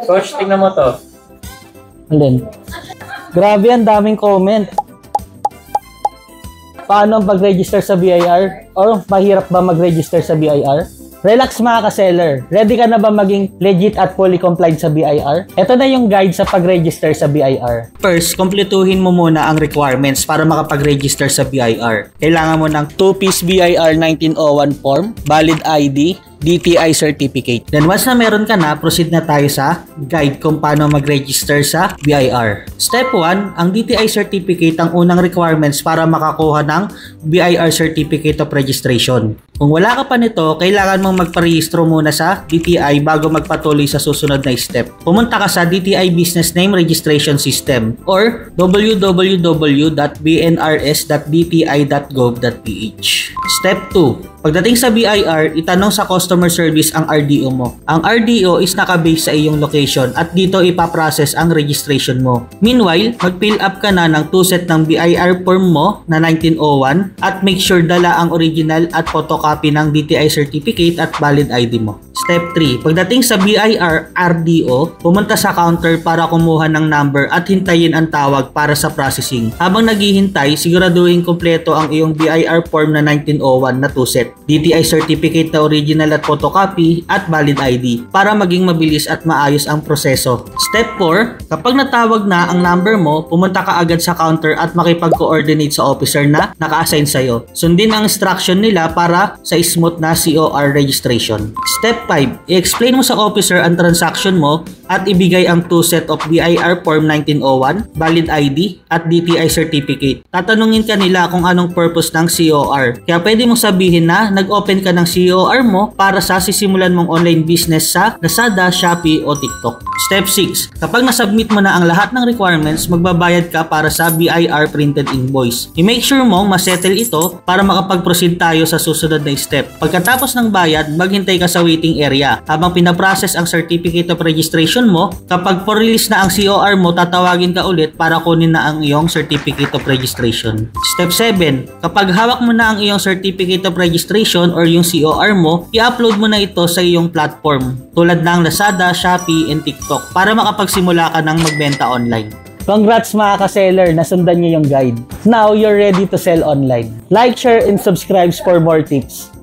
Coach, tingnan mo to. Alin? Grabe, ang daming comment. Paano ang pag-register sa BIR? Or mahirap ba mag-register sa BIR? Relax mga ka-seller. Ready ka na ba maging legit at fully compliant sa BIR? Ito na yung guide sa pag-register sa BIR. First, kumpletuhin mo muna ang requirements para makapag-register sa BIR. Kailangan mo ng 2-piece BIR 1901 form, valid ID, DTI certificate. Then once na meron ka na, proceed na tayo sa guide kung paano mag-register sa BIR. Step 1, ang DTI certificate ang unang requirements para makakuha ng BIR Certificate of Registration. Kung wala ka pa nito, kailangan mong magparehistro muna sa DTI bago magpatuloy sa susunod na step. Pumunta ka sa DTI Business Name Registration System or www.bnrs.dti.gov.ph. Step 2, pagdating sa BIR, itanong sa customer service ang RDO mo. Ang RDO is nakabase sa iyong location at dito ipaprocess ang registration mo. Meanwhile, mag-fill up ka na ng 2 set ng BIR form mo na 1901 at make sure dala ang original at photocopy ng DTI certificate at valid ID mo. Step 3, pagdating sa BIR RDO, pumunta sa counter para kumuha ng number at hintayin ang tawag para sa processing. Habang naghihintay, siguraduhin kompleto ang iyong BIR form na 1901 na 2 set, DTI certificate na original at photocopy at valid ID para maging mabilis at maayos ang proseso. Step 4, kapag natawag na ang number mo, pumunta ka agad sa counter at makipag-coordinate sa officer na naka-assign sa'yo. Sundin ang instruction nila para sa smooth na COR registration. Step 5, i-explain mo sa officer ang transaction mo at ibigay ang 2 set of BIR form 1901, valid ID at DTI certificate. Tatanungin ka nila kung anong purpose ng COR. Kaya pwede mong sabihin na nag-open ka ng COR mo para sa sisimulan mong online business sa Lazada, Shopee o TikTok. Step 6, kapag nasubmit mo na ang lahat ng requirements, magbabayad ka para sa BIR printed invoice. I-make sure mong masettle ito para makapag-proceed tayo sa susunod na step. Pagkatapos ng bayad, maghintay ka sa waiting area habang pinaprocess ang certificate of registration mo. Kapag for-release na ang COR mo, tatawagin ka ulit para kunin na ang iyong certificate of registration. Step 7, kapag hawak mo na ang iyong certificate of registration or yung COR mo, i-upload mo na ito sa iyong platform tulad ng Lazada, Shopee, and TikTok para makapagsimula ka ng magbenta online. Congrats mga ka-seller, nasundan niyo yung guide. Now, you're ready to sell online. Like, share, and subscribe for more tips.